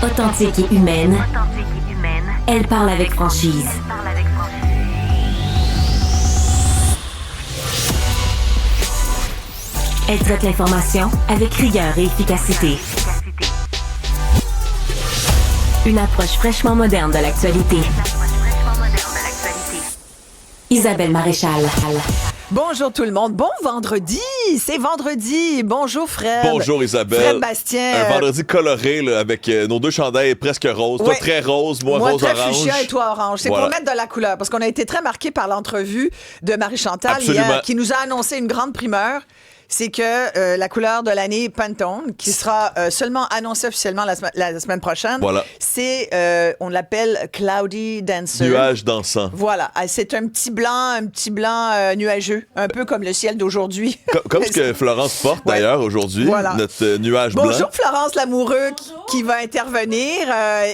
Authentique et humaine, elle parle avec franchise. Elle traite l'information avec rigueur et efficacité. Une approche fraîchement moderne de l'actualité. Isabelle Maréchal. Bonjour tout le monde. Bon vendredi. C'est vendredi. Bonjour Fred. Bonjour Isabelle. Fred Bastien. Un vendredi coloré là, avec nos deux chandails presque roses. Toi très rose, moi rose très orange. fuchsia et toi orange. C'est pour mettre de la couleur parce qu'on a été très marqués par l'entrevue de Marie-Chantal hier qui nous a annoncé une grande primeur. C'est que la couleur de l'année Pantone, qui sera seulement annoncée officiellement la semaine prochaine, c'est, on l'appelle Cloudy Dancer. Nuage dansant. Voilà. C'est un petit blanc nuageux, un peu comme le ciel d'aujourd'hui. Comme ce que Florence porte d'ailleurs aujourd'hui, notre nuage blanc. Bonjour Florence Lamoureux qui va intervenir.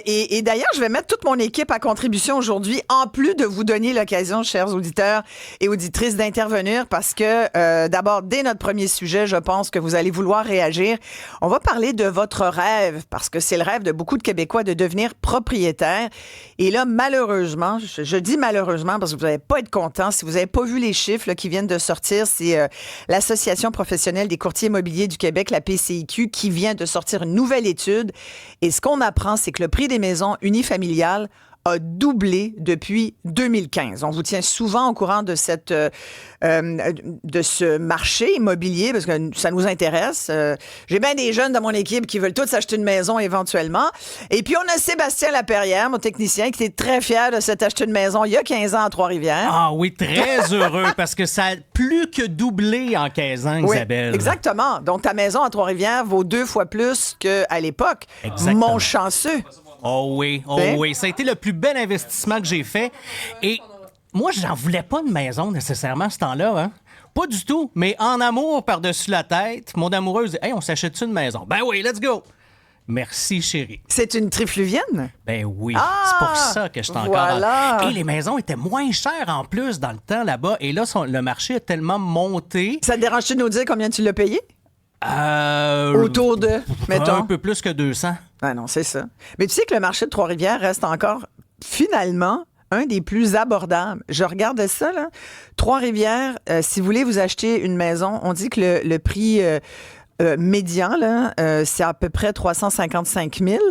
Et d'ailleurs, je vais mettre toute mon équipe à contribution aujourd'hui, en plus de vous donner l'occasion, chers auditeurs et auditrices, d'intervenir parce que d'abord, dès notre premier sujet, je pense que vous allez vouloir réagir. On va parler de votre rêve, parce que c'est le rêve de beaucoup de Québécois de devenir propriétaire. Et là, malheureusement, je dis malheureusement parce que vous n'allez pas être content, si vous n'avez pas vu les chiffres là, qui viennent de sortir, c'est l'Association professionnelle des courtiers immobiliers du Québec, la PCIQ, qui vient de sortir une nouvelle étude. Et ce qu'on apprend, c'est que le prix des maisons unifamiliales a doublé depuis 2015. On vous tient souvent au courant de de ce marché immobilier parce que ça nous intéresse. J'ai bien des jeunes dans mon équipe qui veulent tous s'acheter une maison éventuellement. Et puis, on a Sébastien Laperrière, mon technicien, qui est très fier de s'être acheté une maison il y a 15 ans à Trois-Rivières. Ah oui, très heureux parce que ça a plus que doublé en 15 ans, Isabelle. Oui, exactement. Donc, ta maison à Trois-Rivières vaut 2 fois plus qu'à l'époque. Exactement. Mon chanceux. Oh oui. Ça a été le plus bel investissement que j'ai fait. Et moi, j'en voulais pas de maison nécessairement à ce temps-là, hein? Pas du tout. Mais en amour par-dessus la tête, mon amoureuse dit « Hey, on s'achète-tu une maison? » Ben oui, let's go! Merci, chérie. C'est une trifluvienne? Ben oui. C'est pour ça que je suis encore... Et les maisons étaient moins chères en plus dans le temps là-bas. Et là, le marché a tellement monté. Ça te dérange-tu de nous dire combien tu l'as payé? Autour de, mettons. Un peu plus que 200. Ah non, c'est ça. Mais tu sais que le marché de Trois-Rivières reste encore, finalement, un des plus abordables. Je regardais ça, là. Trois-Rivières, si vous voulez vous acheter une maison, on dit que le prix... médian, là, c'est à peu près 355 000.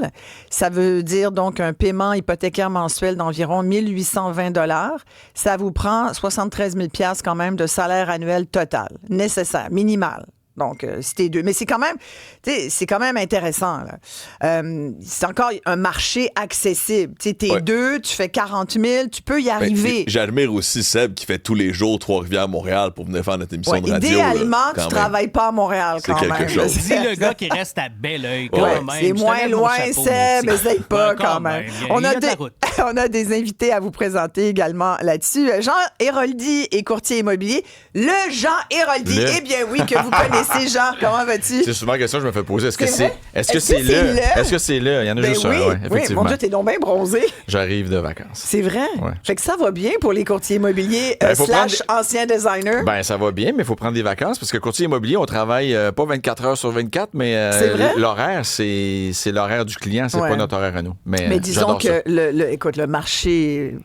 Ça veut dire donc un paiement hypothécaire mensuel d'environ 1 820 $. Ça vous prend 73 000 $ quand même de salaire annuel total, nécessaire, minimal. Donc, c'était deux. Mais c'est quand même intéressant. Là. C'est encore un marché accessible. Tu sais, t'es deux, tu fais 40 000, tu peux y arriver. J'admire aussi Seb qui fait tous les jours Trois-Rivières, Montréal pour venir faire notre émission de radio. Idéalement, tu travailles pas à Montréal quand même. C'est quelque chose. C'est le gars qui reste à Belleuil quand même. C'est moins loin, Seb, essaye pas quand même. On a des invités à vous présenter également là-dessus. Jean Héroldi est courtier immobilier. Le Jean Héroldi. Eh bien oui, que vous connaissez. Jean, comment vas-tu? C'est souvent la question que je me fais poser. Est-ce que c'est là? Est-ce que c'est là? Il y en a juste un, effectivement. Oui, mon Dieu, t'es donc bien bronzé. J'arrive de vacances. C'est vrai? Ouais. Fait que ça va bien pour les courtiers immobiliers anciens designers. Ben, ça va bien, mais il faut prendre des vacances parce que courtier immobilier, on travaille pas 24 heures sur 24, mais l'horaire, c'est l'horaire du client, c'est pas notre horaire à nous. Mais disons que le marché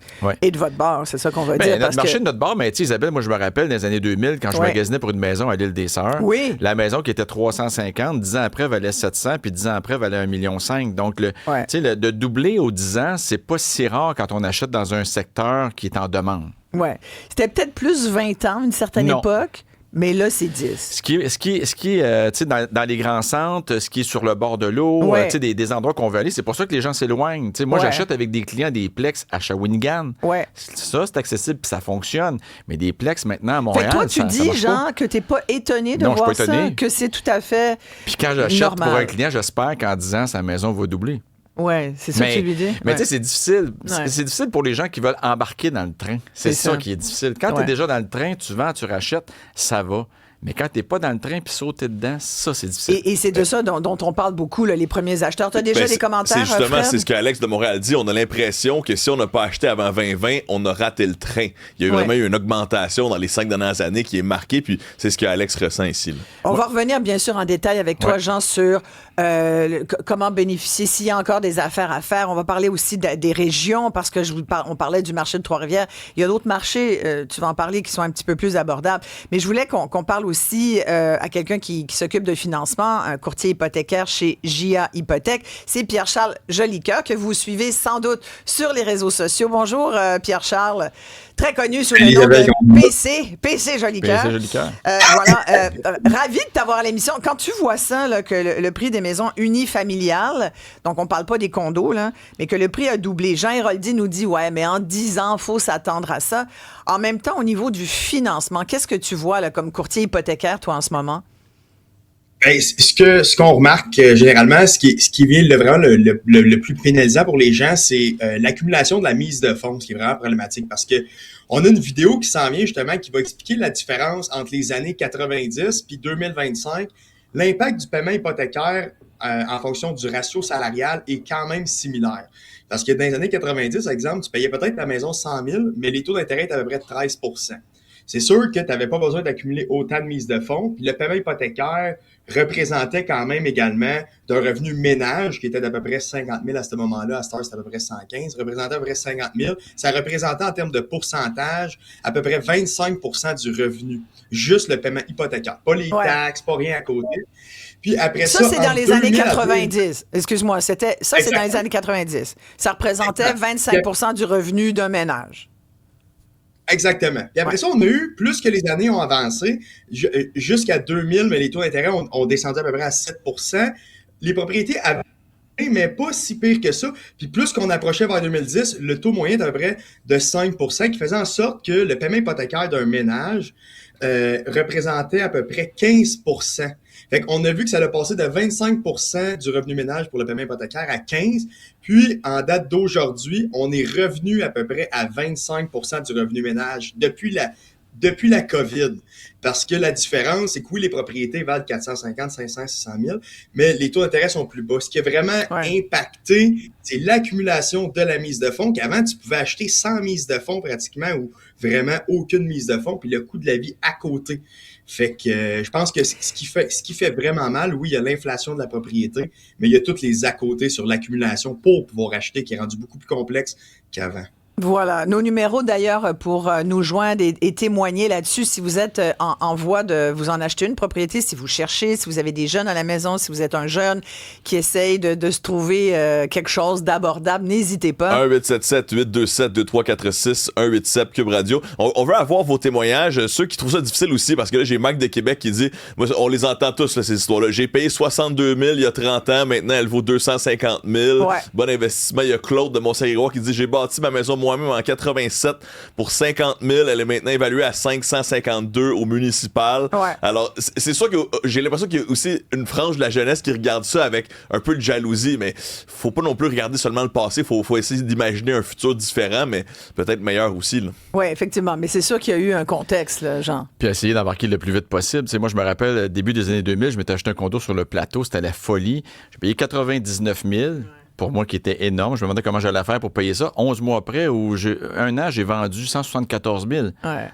est de votre bord, c'est ça qu'on va dire. Notre marché est de notre bord, mais tu sais, Isabelle, moi, je me rappelle dans les années 2000, quand je magasinais pour une maison à l'île des Sœurs. Oui. La maison qui était 350, 10 ans après valait 700, puis 10 ans après valait 1,5 million. Donc, de doubler aux 10 ans, c'est pas si rare quand on achète dans un secteur qui est en demande. Oui. C'était peut-être plus 20 ans, une certaine époque. Mais là, c'est 10. Ce qui est tu sais, dans les grands centres, ce qui est sur le bord de l'eau, tu sais, des endroits qu'on veut aller, c'est pour ça que les gens s'éloignent. Tu sais, moi, j'achète avec des clients des plex à Shawinigan. Ouais. Ça, c'est accessible puis ça fonctionne. Mais des plex maintenant à Montréal, fait que toi, tu dis, Jean, que t'es pas étonné de voir ça, que c'est tout à fait Puis quand j'achète pour un client, j'espère qu'en 10 ans, sa maison va doubler. Oui, c'est ça que tu lui dis. Mais tu sais, c'est difficile. C'est difficile pour les gens qui veulent embarquer dans le train. C'est ça qui est difficile. Quand tu es déjà dans le train, tu vends, tu rachètes, ça va. Mais quand tu n'es pas dans le train puis sauter dedans, ça, c'est difficile. Et c'est de ça dont on parle beaucoup, là, les premiers acheteurs. Tu as déjà des commentaires, C'est justement, Fred? c'est ce qu'Alex de Montréal dit. On a l'impression que si on n'a pas acheté avant 2020, on a raté le train. Il y a vraiment eu une augmentation dans les 5 dernières années qui est marquée, puis c'est ce qu'Alex ressent ici. Là. On va revenir, bien sûr, en détail avec toi, Jean, sur comment bénéficier, s'il y a encore des affaires à faire. On va parler aussi des régions, parce que on parlait du marché de Trois-Rivières. Il y a d'autres marchés, tu vas en parler, qui sont un petit peu plus abordables. Mais je voulais qu'on parle aussi à quelqu'un qui s'occupe de financement, un courtier hypothécaire chez JA Hypothèque. C'est Pierre-Charles Jolicoeur, que vous suivez sans doute sur les réseaux sociaux. Bonjour, Pierre-Charles. Très connu sous le nom de PC Jolicoeur. PC Jolicoeur. Voilà. Ravi de t'avoir à l'émission. Quand tu vois ça, là, que le prix des maisons unifamiliales, donc on parle pas des condos, là, mais que le prix a doublé. Jean Héroldi nous dit, ouais, mais en 10 ans, il faut s'attendre à ça. En même temps, au niveau du financement, qu'est-ce que tu vois là, comme courtier hypothécaire, toi, en ce moment? Ben, ce qu'on remarque généralement, ce qui vient vraiment le plus pénalisant pour les gens, c'est l'accumulation de la mise de fonds, ce qui est vraiment problématique parce que on a une vidéo qui s'en vient justement qui va expliquer la différence entre les années 90 puis 2025. L'impact du paiement hypothécaire en fonction du ratio salarial est quand même similaire. Parce que dans les années 90, par exemple, tu payais peut-être ta maison 100 000, mais les taux d'intérêt étaient à peu près 13 %. C'est sûr que tu n'avais pas besoin d'accumuler autant de mise de fonds. Puis le paiement hypothécaire représentait quand même également d'un revenu ménage qui était d'à peu près 50 000 à ce moment-là. À cette heure, c'était à peu près 115. Représentait à peu près 50 000. Ça représentait en termes de pourcentage à peu près 25 % du revenu. Juste le paiement hypothécaire. Pas les taxes, pas rien à côté. Puis après ça, c'est dans les années 90. Excuse-moi, c'est dans les années 90. Ça représentait 25 % du revenu d'un ménage. Exactement. Puis après ça, on a eu, plus que les années ont avancé, jusqu'à 2000, mais les taux d'intérêt ont descendu à peu près à 7 %. Les propriétés avaient, mais pas si pire que ça. Puis plus qu'on approchait vers 2010, le taux moyen était à peu près de 5 % qui faisait en sorte que le paiement hypothécaire d'un ménage représentait à peu près 15 %. Fait qu'on a vu que ça a passé de 25 % du revenu ménage pour le paiement hypothécaire à 15 %. Puis, en date d'aujourd'hui, on est revenu à peu près à 25 % du revenu ménage depuis la COVID. Parce que la différence, c'est que oui, les propriétés valent 450, 500, 600 000, mais les taux d'intérêt sont plus bas. Ce qui a vraiment impacté, c'est l'accumulation de la mise de fonds, qu'avant, tu pouvais acheter sans mise de fonds pratiquement ou vraiment aucune mise de fonds, puis le coût de la vie à côté. Fait que je pense que ce qui fait vraiment mal, oui, il y a l'inflation de la propriété, mais il y a tous les à côté sur l'accumulation pour pouvoir acheter qui est rendu beaucoup plus complexe qu'avant. Voilà. Nos numéros, d'ailleurs, pour nous joindre et témoigner là-dessus, si vous êtes en voie de vous en acheter une propriété, si vous cherchez, si vous avez des jeunes à la maison, si vous êtes un jeune qui essaye de se trouver quelque chose d'abordable, n'hésitez pas. 1-877-827-2346, 187 Cube Radio. On veut avoir vos témoignages, ceux qui trouvent ça difficile aussi, parce que là, j'ai Mike de Québec qui dit, moi, on les entend tous, là, ces histoires-là. J'ai payé 62 000 il y a 30 ans, maintenant, elle vaut 250 000. Bon investissement. Il y a Claude de Mont-Saint-Grégoire qui dit, j'ai bâti ma maison moi-même en 87 pour 50 000. Elle est maintenant évaluée à 552 au municipal. Alors, c'est sûr que j'ai l'impression qu'il y a aussi une frange de la jeunesse qui regarde ça avec un peu de jalousie, mais faut pas non plus regarder seulement le passé. Faut essayer d'imaginer un futur différent, mais peut-être meilleur aussi. Oui, effectivement. Mais c'est sûr qu'il y a eu un contexte, là, Jean. Puis essayer d'embarquer le plus vite possible. Tu sais, moi, je me rappelle, début des années 2000, je m'étais acheté un condo sur le plateau. C'était la folie. J'ai payé 99 000. Pour moi, qui était énorme. Je me demandais comment j'allais faire pour payer ça. 11 mois après, un an, j'ai vendu 174 000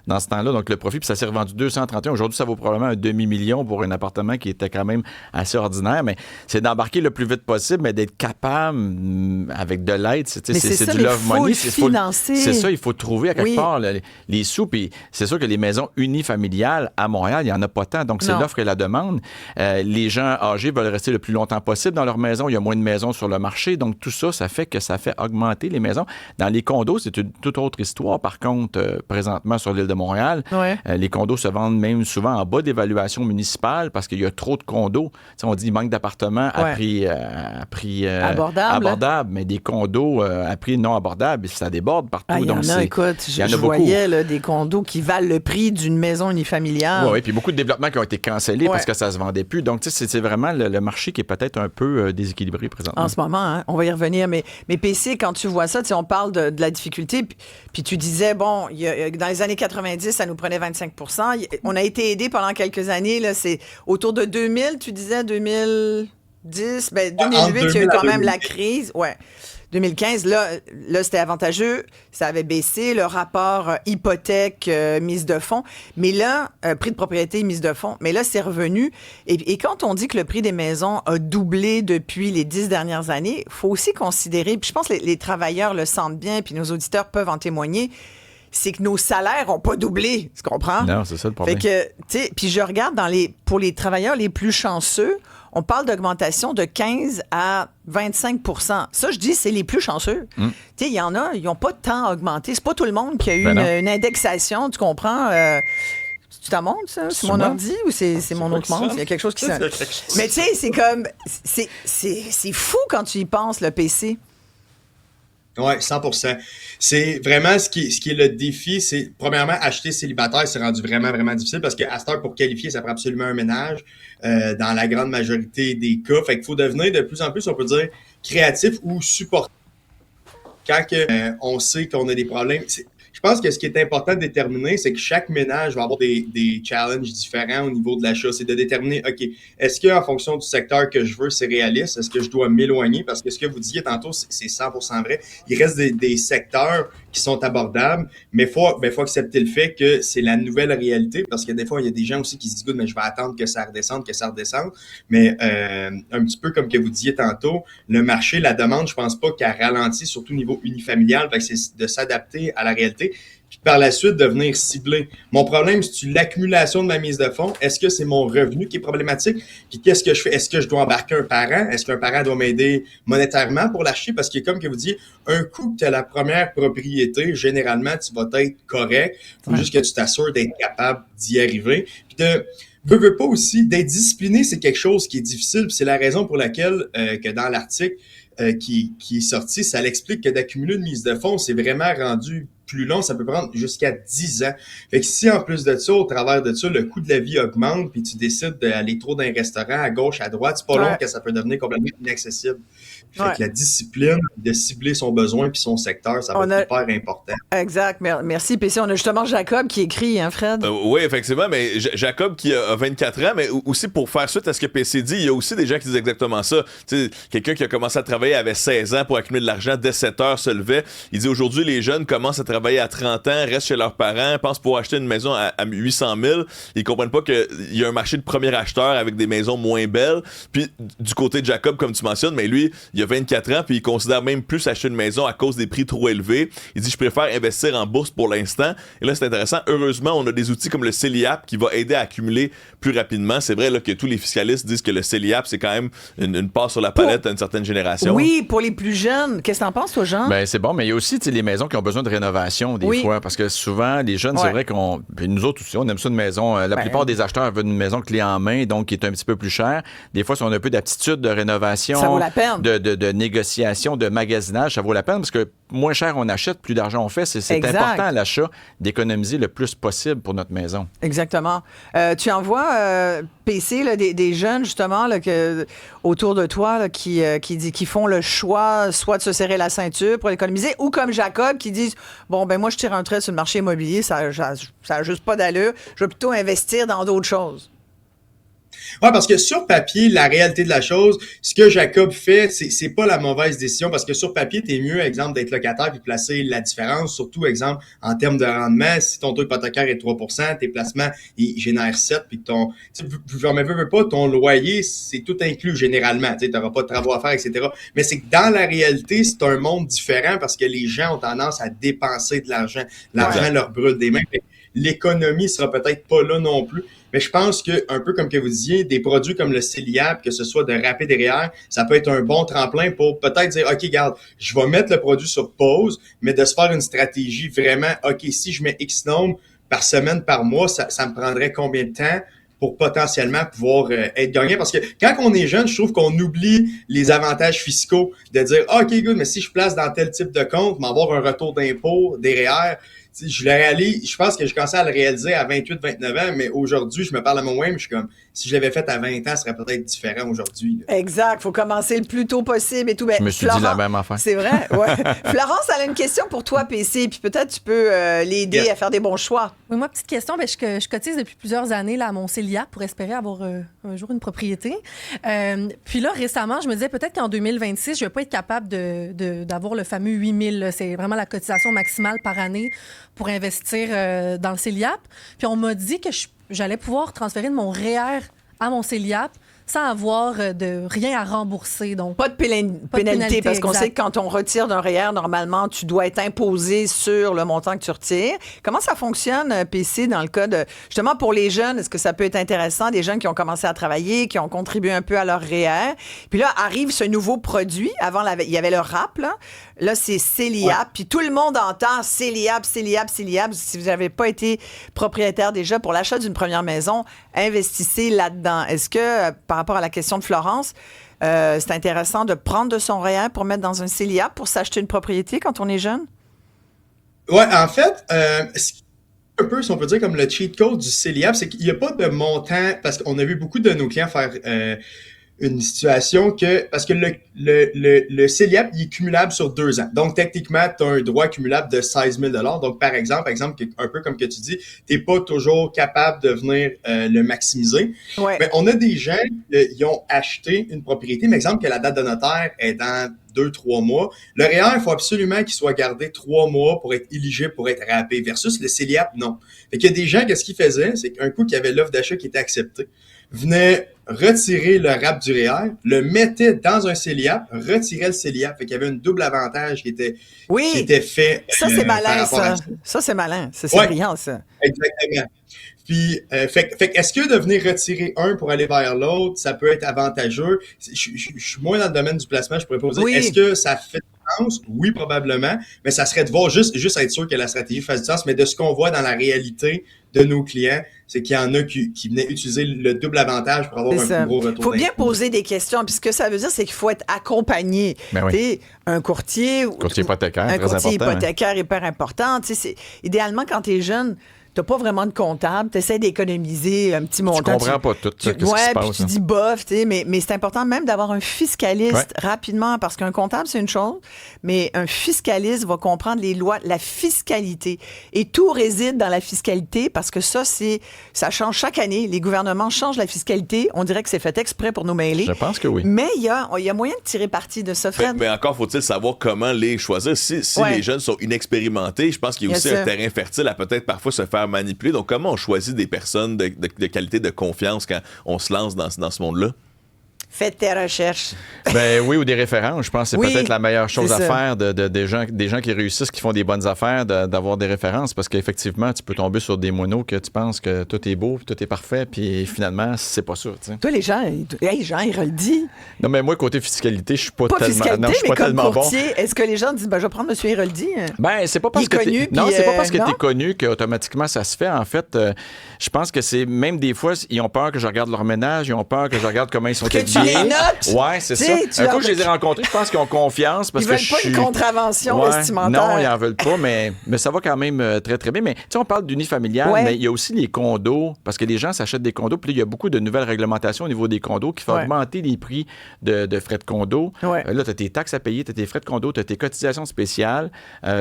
dans ce temps-là. Donc, le profit, puis ça s'est revendu 231. Aujourd'hui, ça vaut probablement un demi-million pour un appartement qui était quand même assez ordinaire. Mais c'est d'embarquer le plus vite possible, mais d'être capable, avec de l'aide, c'est du love money. C'est ça, il faut trouver à quelque part les sous. Puis c'est sûr que les maisons unifamiliales à Montréal, il n'y en a pas tant. Donc, c'est l'offre et la demande. Les gens âgés veulent rester le plus longtemps possible dans leur maison. Il y a moins de maisons sur le marché. Donc, tout ça, ça fait augmenter les maisons. Dans les condos, c'est une toute autre histoire. Par contre, présentement, sur l'île de Montréal, les condos se vendent même souvent en bas d'évaluation municipale parce qu'il y a trop de condos. T'sais, on dit manque d'appartements à prix abordable, mais des condos à prix non abordable, ça déborde partout. Il y en a, écoute, je voyais là, des condos qui valent le prix d'une maison unifamiliale. Oui, puis beaucoup de développements qui ont été cancellés parce que ça se vendait plus. Donc, c'est vraiment le marché qui est peut-être un peu déséquilibré présentement. En ce moment, hein? on va y revenir. Mais PC, quand tu vois ça, tu sais, on parle de la difficulté. Puis tu disais, bon, dans les années 90, ça nous prenait 25 On a été aidés pendant quelques années. Là, c'est autour de 2000, tu disais, 2010. Ben, 2008, il y a eu quand même la crise. Ouais. 2015, là c'était avantageux, ça avait baissé, le rapport hypothèque, mise de fonds. Mais là, prix de propriété, mise de fonds. Mais là, c'est revenu. Et quand on dit que le prix des maisons a doublé depuis les 10 dernières années, il faut aussi considérer, puis je pense que les travailleurs le sentent bien, puis nos auditeurs peuvent en témoigner, c'est que nos salaires n'ont pas doublé, tu comprends? Non, c'est ça le problème. Fait que, tu sais, puis je regarde pour les travailleurs les plus chanceux, on parle d'augmentation de 15 à 25 Ça, je dis, c'est les plus chanceux. Tu sais, il y en a, ils n'ont pas tant augmenté. C'est pas tout le monde qui a eu une indexation, tu comprends? Tu t'en montres, ça? C'est mon ordi ou c'est mon autre montre? Il y a quelque chose qui sonne. Mais tu sais, c'est comme... C'est fou quand tu y penses, le PC. Oui, 100%. C'est vraiment ce qui est le défi, c'est premièrement acheter célibataire, c'est rendu vraiment, vraiment difficile parce qu'à cette heure, pour qualifier, ça prend absolument un ménage dans la grande majorité des cas. Fait qu'il faut devenir de plus en plus, on peut dire, créatif ou supporter. Quand on sait qu'on a des problèmes, je pense que ce qui est important de déterminer, c'est que chaque ménage va avoir des challenges différents au niveau de l'achat. C'est de déterminer, OK, est-ce qu'en fonction du secteur que je veux, c'est réaliste? Est-ce que je dois m'éloigner? Parce que ce que vous disiez tantôt, c'est 100% vrai. Il reste des secteurs qui sont abordables, mais faut accepter le fait que c'est la nouvelle réalité, parce que des fois, il y a des gens aussi qui se disent, good, mais je vais attendre que ça redescende. Mais un petit peu comme que vous disiez tantôt, le marché, la demande, je pense pas qu'elle ralentit, surtout au niveau unifamilial. Fait que c'est de s'adapter à la réalité. Puis par la suite, de venir cibler. Mon problème, c'est l'accumulation de ma mise de fonds. Est-ce que c'est mon revenu qui est problématique? Puis qu'est-ce que je fais? Est-ce que je dois embarquer un parent? Est-ce qu'un parent doit m'aider monétairement pour l'acheter? Parce que comme que vous dites, un coup que tu as la première propriété, généralement, tu vas être correct. Il faut juste que tu t'assures d'être capable d'y arriver. Puis veux pas aussi, d'être discipliné, c'est quelque chose qui est difficile. Puis c'est la raison pour laquelle que dans l'article qui est sorti, ça l'explique que d'accumuler une mise de fonds, c'est vraiment rendu plus long, ça peut prendre jusqu'à 10 ans. Fait que si en plus de ça, au travers de ça, le coût de la vie augmente, puis tu décides d'aller trop dans un restaurant à gauche, à droite, c'est pas long que ça peut devenir complètement inaccessible. Fait que la discipline de cibler son besoin puis son secteur, ça va être hyper important. Exact. Merci, PC. On a justement Jacob qui écrit, hein, Fred? Oui, effectivement, mais Jacob qui a 24 ans, mais aussi pour faire suite à ce que PC dit, il y a aussi des gens qui disent exactement ça. Tu sais, quelqu'un qui a commencé à travailler avait 16 ans pour accumuler de l'argent, dès 7 heures se levait. Il dit aujourd'hui, les jeunes commencent à travailler à 30 ans, restent chez leurs parents, pensent pouvoir acheter une maison à 800 000. Ils comprennent pas qu'il y a un marché de premier acheteur avec des maisons moins belles. Puis du côté de Jacob, comme tu mentionnes, mais lui, il a 24 ans, puis il considère même plus acheter une maison à cause des prix trop élevés. Il dit, je préfère investir en bourse pour l'instant. Et là, c'est intéressant. Heureusement, on a des outils comme le CELIAP qui va aider à accumuler plus rapidement. C'est vrai là, que tous les fiscalistes disent que le CELIAP, c'est quand même une passe sur la palette à une certaine génération. Oui, pour les plus jeunes. Qu'est-ce que t'en penses, toi, Jean? Ben, c'est bon, mais il y a aussi les maisons qui ont besoin de rénovation des fois, parce que souvent, les jeunes, c'est vrai qu'on... Puis nous autres aussi, on aime ça une maison. La plupart des acheteurs veulent une maison clé en main, donc qui est un petit peu plus chère. Des fois, si on a un peu d'aptitude de rénovation, ça vaut la peine. De négociation, de magasinage, ça vaut la peine parce que moins cher on achète, plus d'argent on fait. C'est important à l'achat d'économiser le plus possible pour notre maison. Exactement. Tu en vois, PC, là, des jeunes, justement, là, autour de toi là, qui font le choix soit de se serrer la ceinture pour économiser, ou comme Jacob, qui disent, bon, ben moi, je tire un trait sur le marché immobilier, ça a juste pas d'allure. Je vais plutôt investir dans d'autres choses. Ouais, parce que sur papier, la réalité de la chose, ce que Jacob fait, c'est pas la mauvaise décision, parce que sur papier, t'es mieux, exemple, d'être locataire puis placer la différence, surtout, exemple, en termes de rendement, si ton taux hypothécaire est 3%, tes placements, ils génèrent 7, puis que ton loyer, c'est tout inclus généralement, tu n'auras pas de travaux à faire, etc. Mais c'est que dans la réalité, c'est un monde différent parce que les gens ont tendance à dépenser de l'argent. L'argent leur brûle des mains. L'économie sera peut-être pas là non plus. Mais je pense que, un peu comme que vous disiez, des produits comme le CELIAP, que ce soit de rapide derrière, ça peut être un bon tremplin pour peut-être dire, OK, regarde, je vais mettre le produit sur pause, mais de se faire une stratégie vraiment, OK, si je mets X nombre par semaine, par mois, ça me prendrait combien de temps pour potentiellement pouvoir être gagnant? Parce que quand on est jeune, je trouve qu'on oublie les avantages fiscaux de dire, OK, good, mais si je place dans tel type de compte, m'avoir un retour d'impôt derrière. Je le réalise, je pense que je commençais à le réaliser à 28-29 ans, mais aujourd'hui, je me parle à moi-même, je suis comme, si je l'avais fait à 20 ans, ce serait peut-être différent aujourd'hui. Là. Exact. Faut commencer le plus tôt possible et tout. Ben, Je me suis dit la même affaire. C'est vrai? Ouais. Florence, elle a une question pour toi, PC, puis peut-être tu peux l'aider à faire des bons choix. Oui, moi, petite question. Je cotise depuis plusieurs années là, à mon CELIAP pour espérer avoir un jour une propriété. Puis là, récemment, je me disais peut-être qu'en 2026, je ne vais pas être capable d'avoir le fameux 8 000. Là. C'est vraiment la cotisation maximale par année pour investir dans le CELIAP. Puis on m'a dit que j'allais pouvoir transférer de mon REER à mon CELIAP sans avoir de rien à rembourser. Donc, Pas de pénalité, parce qu'on sait que quand on retire d'un REER, normalement, tu dois être imposé sur le montant que tu retires. Comment ça fonctionne, PC, dans le cas de... Justement, pour les jeunes, est-ce que ça peut être intéressant? Des jeunes qui ont commencé à travailler, qui ont contribué un peu à leur REER. Puis là, arrive ce nouveau produit. Avant, il y avait le RAP, là. Là, c'est CELIAP. Ouais. Puis tout le monde entend CELIAP, CELIAP, CELIAP. Si vous n'avez pas été propriétaire déjà pour l'achat d'une première maison, investissez là-dedans. Est-ce que, par rapport à la question de Florence, c'est intéressant de prendre de son REER pour mettre dans un CELIAP pour s'acheter une propriété quand on est jeune? Oui, en fait, un peu, si on peut dire, comme le cheat code du CELIAP, c'est qu'il n'y a pas de montant, parce qu'on a vu beaucoup de nos clients faire une situation parce que le CELIAP, il est cumulable sur 2 ans. Donc, techniquement, tu as un droit cumulable de 16 000 $. Donc, par exemple, un peu comme que tu dis, tu n'es pas toujours capable de venir le maximiser. Ouais. Mais on a des gens qui ont acheté une propriété, mais exemple que la date de notaire est dans 2-3 mois. Le REER, il faut absolument qu'il soit gardé 3 mois pour être éligible, pour être rappé, versus le CELIAP, non. Fait qu'il y a des gens, qu'est-ce qu'ils faisaient? C'est qu'un coup qu'il y avait l'offre d'achat qui était acceptée, venaient retirer le RAP du REER, le mettaient dans un CELIAP, retiraient le CELIAP. Fait qu'il y avait un double avantage qui était fait. Ça, c'est malin, ça. Ça, c'est malin. C'est brillant, ça. Exactement. Puis, est-ce que de venir retirer un pour aller vers l'autre, ça peut être avantageux? Je suis moins dans le domaine du placement, je pourrais poser. Oui. Est-ce que ça fait du sens? Oui, probablement. Mais ça serait de voir juste être sûr que la stratégie fasse du sens. Mais de ce qu'on voit dans la réalité de nos clients, c'est qu'il y en a qui venaient utiliser le double avantage pour avoir un plus gros retour. Il faut bien poser des questions. Puis ce que ça veut dire, c'est qu'il faut être accompagné. Ben oui. Un courtier. Courtier hypothécaire, un très courtier important, hypothécaire hyper important. Idéalement, quand tu es jeune, t'as pas vraiment de comptable, t'essaies d'économiser un petit montant. Tu comprends pas tout ce qui se passe. Tu dis bof, mais c'est important même d'avoir un fiscaliste rapidement, parce qu'un comptable, c'est une chose, mais un fiscaliste va comprendre les lois, la fiscalité. Et tout réside dans la fiscalité, parce que ça change chaque année. Les gouvernements changent la fiscalité. On dirait que c'est fait exprès pour nous mêler. Je pense que oui. Mais il y a moyen de tirer parti de ça, Fred. Mais encore faut-il savoir comment les choisir. Si les jeunes sont inexpérimentés, je pense qu'il y a aussi un terrain fertile à peut-être parfois se faire manipuler. Donc, comment on choisit des personnes de qualité, de confiance quand on se lance dans ce monde-là? Faites tes recherches. Ben oui, ou des références. Je pense que c'est peut-être la meilleure chose à faire des gens qui réussissent, qui font des bonnes affaires, d'avoir des références, parce qu'effectivement, tu peux tomber sur des moineaux que tu penses que tout est beau, tout est parfait, puis finalement, c'est pas ça. T'sais. Toi, les gens, ils redisent. Non, mais moi, côté fiscalité, je suis pas tellement fiscalité, non, je suis pas comme tellement courtier, bon. Est-ce que les gens disent, je vais prendre M. Hiroldi? Ben, c'est pas parce que connu, non, c'est pas parce que non? t'es connu qu'automatiquement ça se fait. En fait, je pense que c'est même des fois, ils ont peur que je regarde leur ménage, ils ont peur que je regarde comment ils sont habillés. Ouais, c'est ça. Un coup que je les ai rencontrés, je pense qu'ils ont confiance parce que ils veulent pas une contravention vestimentaire. Non, ils en veulent pas, mais ça va quand même très, très bien. Mais tu sais, on parle d'unifamilial, mais il y a aussi les condos, parce que les gens s'achètent des condos, puis là, il y a beaucoup de nouvelles réglementations au niveau des condos qui font augmenter les prix de frais de condo. Là, tu as tes taxes à payer, tu as tes frais de condo, tu as tes cotisations spéciales.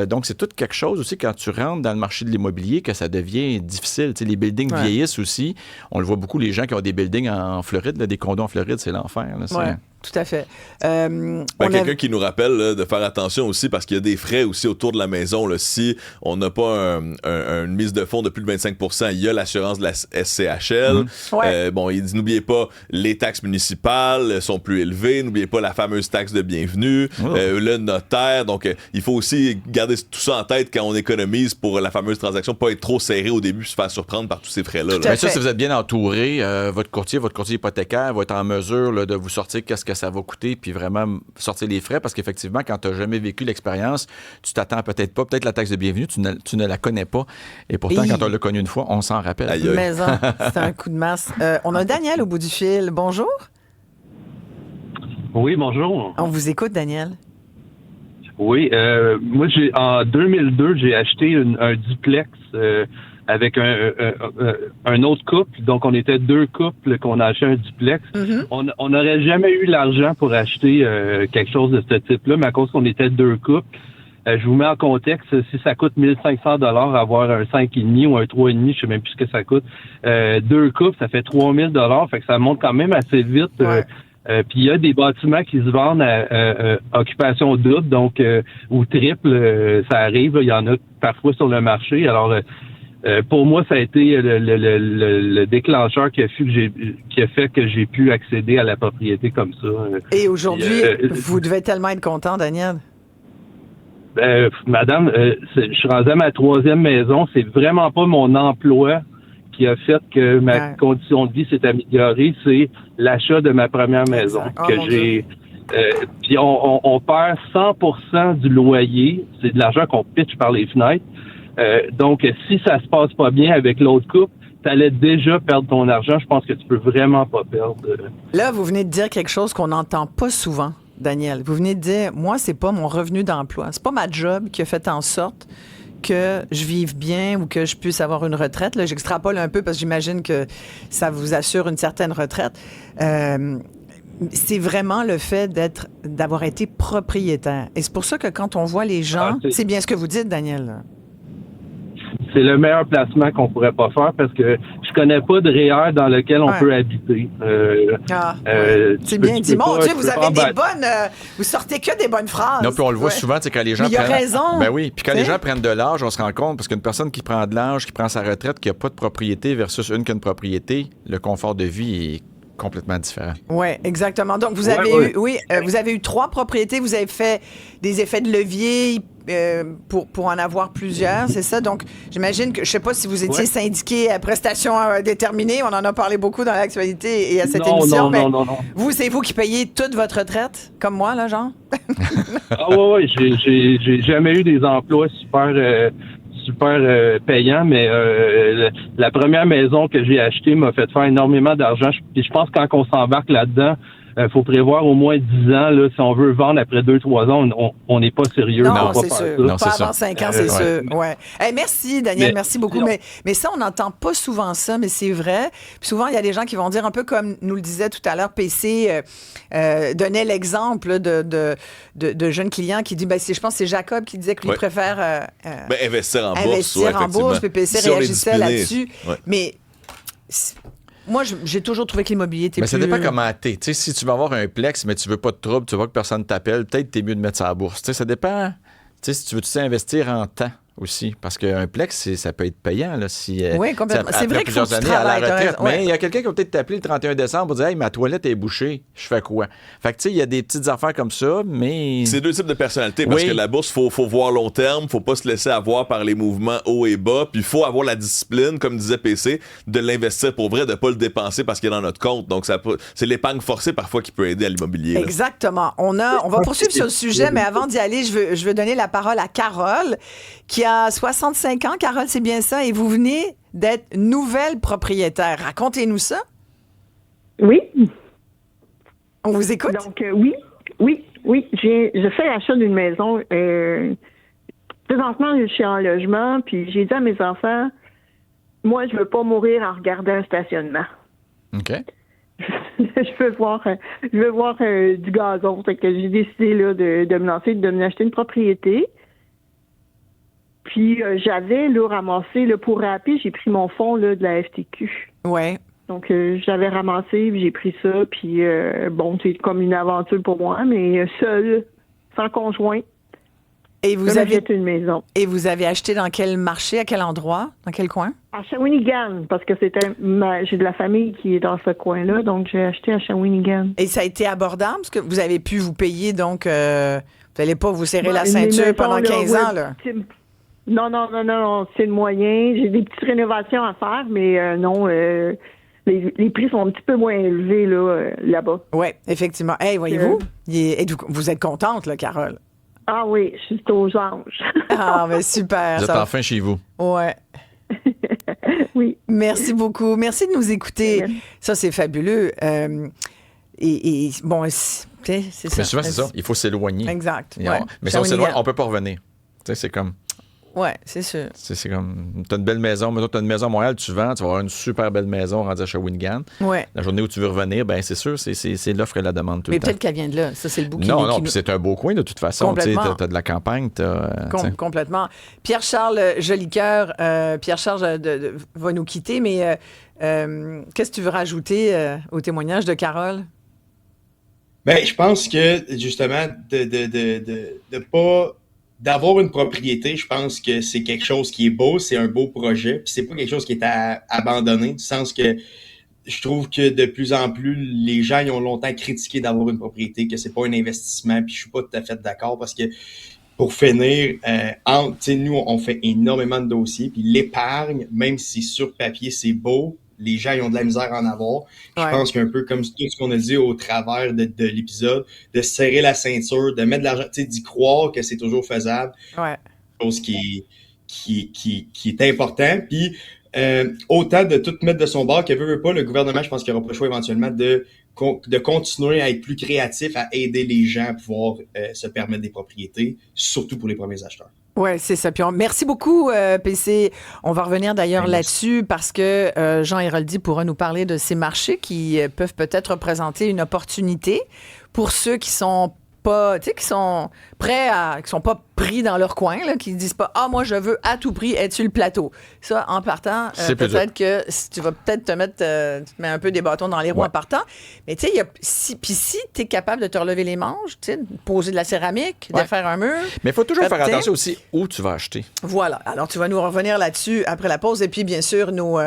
Donc, c'est tout quelque chose aussi quand tu rentres dans le marché de l'immobilier que ça devient difficile. Tu sais, les buildings vieillissent aussi. On le voit beaucoup, les gens qui ont des buildings en Floride, là, des condos en Floride, c'est l'enfer. Là, tout à fait. Quelqu'un qui nous rappelle là, de faire attention aussi parce qu'il y a des frais aussi autour de la maison. Là. Si on n'a pas une mise de fonds de plus de 25 %, il y a l'assurance de la SCHL. Il dit n'oubliez pas, les taxes municipales sont plus élevées. N'oubliez pas la fameuse taxe de bienvenue, le notaire. Donc, il faut aussi garder tout ça en tête quand on économise pour la fameuse transaction, pas être trop serré au début, se faire surprendre par tous ces frais-là. Mais ça, si vous êtes bien entouré, votre courtier hypothécaire va être en mesure là, de vous sortir qu'est-ce que ça va coûter, puis vraiment sortir les frais, parce qu'effectivement, quand tu n'as jamais vécu l'expérience, tu t'attends peut-être la taxe de bienvenue, tu ne la connais pas, et pourtant, quand on l'a connue une fois, on s'en rappelle. Maison, c'est un coup de masse. On a Daniel au bout du fil. Bonjour. Oui, bonjour. On vous écoute, Daniel. Oui, moi, en 2002, j'ai acheté un duplex avec un autre couple. Donc, on était 2 couples qu'on a acheté un duplex. On n'aurait jamais eu l'argent pour acheter quelque chose de ce type-là, mais à cause qu'on était 2 couples, je vous mets en contexte, si ça coûte 1500 $ avoir un 5,5 ou un 3,5, je sais même plus ce que ça coûte, 2 couples, ça fait 3000 $, fait que ça monte quand même assez vite. Ouais. Puis il y a des bâtiments qui se vendent à occupation double, donc ou triple, ça arrive, il y en a parfois sur le marché. Alors pour moi, ça a été le déclencheur qui a fait que j'ai pu accéder à la propriété comme ça. Et aujourd'hui, vous devez tellement être content, Daniel. Madame, je suis rendu à ma 3e maison. C'est vraiment pas mon emploi qui a fait que ma condition de vie s'est améliorée. C'est l'achat de ma première maison que j'ai. Puis on perd 100% du loyer. C'est de l'argent qu'on pitche par les fenêtres. Donc, si ça se passe pas bien avec l'autre couple, t'allais déjà perdre ton argent. Je pense que tu peux vraiment pas perdre. Là, vous venez de dire quelque chose qu'on n'entend pas souvent, Daniel. Vous venez de dire, moi, c'est pas mon revenu d'emploi. C'est pas ma job qui a fait en sorte que je vive bien ou que je puisse avoir une retraite. Là, j'extrapole un peu parce que j'imagine que ça vous assure une certaine retraite. C'est vraiment le fait d'avoir été propriétaire. Et c'est pour ça que quand on voit les gens, c'est bien ce que vous dites, Daniel. Là. C'est le meilleur placement qu'on pourrait pas faire parce que je connais pas de REER dans lequel on peut habiter. C'est bien dit. Mon Dieu, vous avez des bonnes... vous sortez que des bonnes phrases. Non, puis on le voit souvent, c'est quand les gens prennent... Il a raison. Ben oui, puis quand les gens prennent de l'âge, on se rend compte, parce qu'une personne qui prend de l'âge, qui prend sa retraite, qui n'a pas de propriété versus une qui a une propriété, le confort de vie est complètement différent. Oui, exactement. Donc, vous avez vous avez eu 3 propriétés, vous avez fait des effets de levier pour en avoir plusieurs, c'est ça? Donc, j'imagine que, je sais pas si vous étiez syndiqué à prestations déterminées, on en a parlé beaucoup dans l'actualité et à cette émission, mais vous, c'est vous qui payez toute votre retraite, comme moi, là, genre? Oui, j'ai jamais eu des emplois super payant, mais la première maison que j'ai achetée m'a fait faire énormément d'argent. Puis je pense que quand on s'embarque là-dedans, faut prévoir au moins 10 ans. Là, si on veut vendre après 2-3 ans, on n'est pas sérieux. Non, c'est sûr. Non, pas avant 5 ans, c'est sûr. Ouais. Hey, merci, Daniel. Merci beaucoup. Mais ça, on n'entend pas souvent ça, mais c'est vrai. Puis souvent, il y a des gens qui vont dire, un peu comme nous le disait tout à l'heure, PC donnait l'exemple de jeunes clients qui dit, je pense que c'est Jacob qui disait que lui préfère investir en bourse. Investir en bourse. PPC réagissait là-dessus. Ouais. Mais... Moi, j'ai toujours trouvé que l'immobilier était plus... Mais ça dépend comment t'es. Tu sais, si tu veux avoir un plex, mais tu veux pas de trouble, tu vois que personne t'appelle, peut-être t'es mieux de mettre ça à la bourse. Tu sais, ça dépend. Tu sais, si tu veux investir en temps aussi, parce qu'un plex, ça peut être payant. Là, oui, complètement. C'est vrai qu'il faut que tu travailles. À la retraite, mais il y a quelqu'un qui va peut-être t'appeler le 31 décembre pour dire « Hey, ma toilette est bouchée, je fais quoi? » Fait que tu sais, il y a des petites affaires comme ça, mais... C'est 2 types de personnalités, parce que la bourse, faut voir long terme, faut pas se laisser avoir par les mouvements hauts et bas, puis il faut avoir la discipline, comme disait PC, de l'investir pour vrai, de pas le dépenser parce qu'il est dans notre compte. Donc, c'est l'épargne forcée parfois qui peut aider à l'immobilier. Exactement. On va poursuivre sur le sujet, mais avant d'y aller, je veux donner la parole à Carole, qui a 65 ans. Carole, c'est bien ça. Et vous venez d'être nouvelle propriétaire. Racontez-nous ça. Oui. On vous écoute? Donc, oui. Je fais l'achat d'une maison. Présentement, je suis en logement, puis j'ai dit à mes enfants, moi, je veux pas mourir en regardant un stationnement. OK. Je veux voir du gazon. Fait que j'ai décidé là, de me lancer, de m'acheter une propriété. Puis j'avais là, ramassé là, pour rapide, j'ai pris mon fonds là, de la FTQ. Ouais. Donc j'avais ramassé, puis j'ai pris ça, puis c'est comme une aventure pour moi, mais seule, sans conjoint. Et vous avez acheté une maison. Et vous avez acheté dans quel marché, à quel endroit, dans quel coin? À Shawinigan, parce que j'ai de la famille qui est dans ce coin-là, donc j'ai acheté à Shawinigan. Et ça a été abordable, parce que vous avez pu vous payer, donc vous n'allez pas vous serrer la ceinture pendant 15 ans, là? Non, c'est le moyen. J'ai des petites rénovations à faire, mais non, les prix sont un petit peu moins élevés là-bas. Oui, effectivement. Hey, voyez-vous, vous êtes contente, là, Carole? Ah oui, je suis aux anges. Ah, mais super. Vous êtes enfin chez vous. Ouais. Oui. Merci beaucoup. Merci de nous écouter. Merci. Ça, c'est fabuleux. Et bon, c'est ça. Mais souvent, c'est ça. Il faut s'éloigner. Exact. Mais si on s'éloigne, on peut pas revenir. Tu sais, c'est comme... Ouais, c'est sûr. C'est comme, t'as une belle maison, mais toi, t'as une maison à Montréal, tu vends, tu vas avoir une super belle maison rendue à Shawinigan. Ouais. La journée où tu veux revenir, ben c'est sûr, c'est l'offre et la demande tout Mais le temps. peut-être qu'elle vient de là. Ça, c'est le bout Non, qui puis c'est un beau coin de toute façon. Tu sais, Complètement. t'as de la campagne, Complètement. Pierre-Charles Jolicoeur, Pierre-Charles va nous quitter, mais qu'est-ce que tu veux rajouter au témoignage de Carole? Ben, je pense que, justement, de pas... D'avoir une propriété, je pense que c'est quelque chose qui est beau, c'est un beau projet, puis c'est pas quelque chose qui est à abandonner, du sens que je trouve que de plus en plus, les gens ils ont longtemps critiqué d'avoir une propriété, que c'est pas un investissement, puis je suis pas tout à fait d'accord, parce que pour finir, nous, on fait énormément de dossiers, puis l'épargne, même si sur papier c'est beau, les gens ils ont de la misère à en avoir. Je pense qu'un peu comme tout ce qu'on a dit au travers de l'épisode, de serrer la ceinture, de mettre de l'argent, d'y croire que c'est toujours faisable. Ouais. Chose qui est important. Puis autant de tout mettre de son bord que veut pas, le gouvernement, je pense qu'il n'aura pas le choix éventuellement de continuer à être plus créatif, à aider les gens à pouvoir se permettre des propriétés, surtout pour les premiers acheteurs. Oui, c'est ça. Puis merci beaucoup, PC. On va revenir d'ailleurs là-dessus parce que Jean Héroldi pourra nous parler de ces marchés qui peuvent peut-être représenter une opportunité pour ceux qui sont pas, tu sais, qui sont prêts qui sont pas pris dans leur coin, là, qui disent pas, moi, je veux à tout prix être sur le plateau. Ça, en partant, peut-être que tu vas peut-être te mettre, tu te mets un peu des bâtons dans les roues en partant. Mais tu sais, si tu es capable de te relever les manches, tu sais, de poser de la céramique, de faire un mur. Mais il faut toujours faire attention aussi où tu vas acheter. Voilà. Alors, tu vas nous revenir là-dessus après la pause. Et puis, bien sûr, nos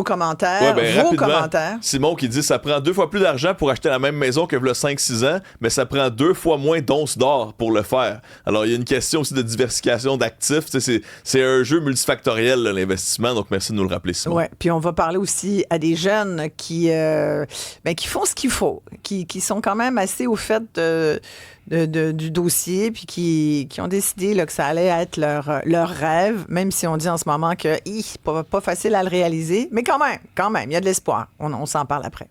commentaires, vos commentaires. Simon qui dit ça prend 2 fois plus d'argent pour acheter la même maison que le 5-6 ans, mais ça prend 2 fois moins d'onces d'or pour le faire. Alors, il y a une question aussi de diversification d'actifs. C'est un jeu multifactoriel, là, l'investissement. Donc, merci de nous le rappeler, Simon. Oui, puis on va parler aussi à des jeunes qui font ce qu'il faut, qui sont quand même assez au fait du dossier, puis qui ont décidé là, que ça allait être leur rêve, même si on dit en ce moment que pas facile à le réaliser. Mais quand même, il y a de l'espoir. On s'en parle après.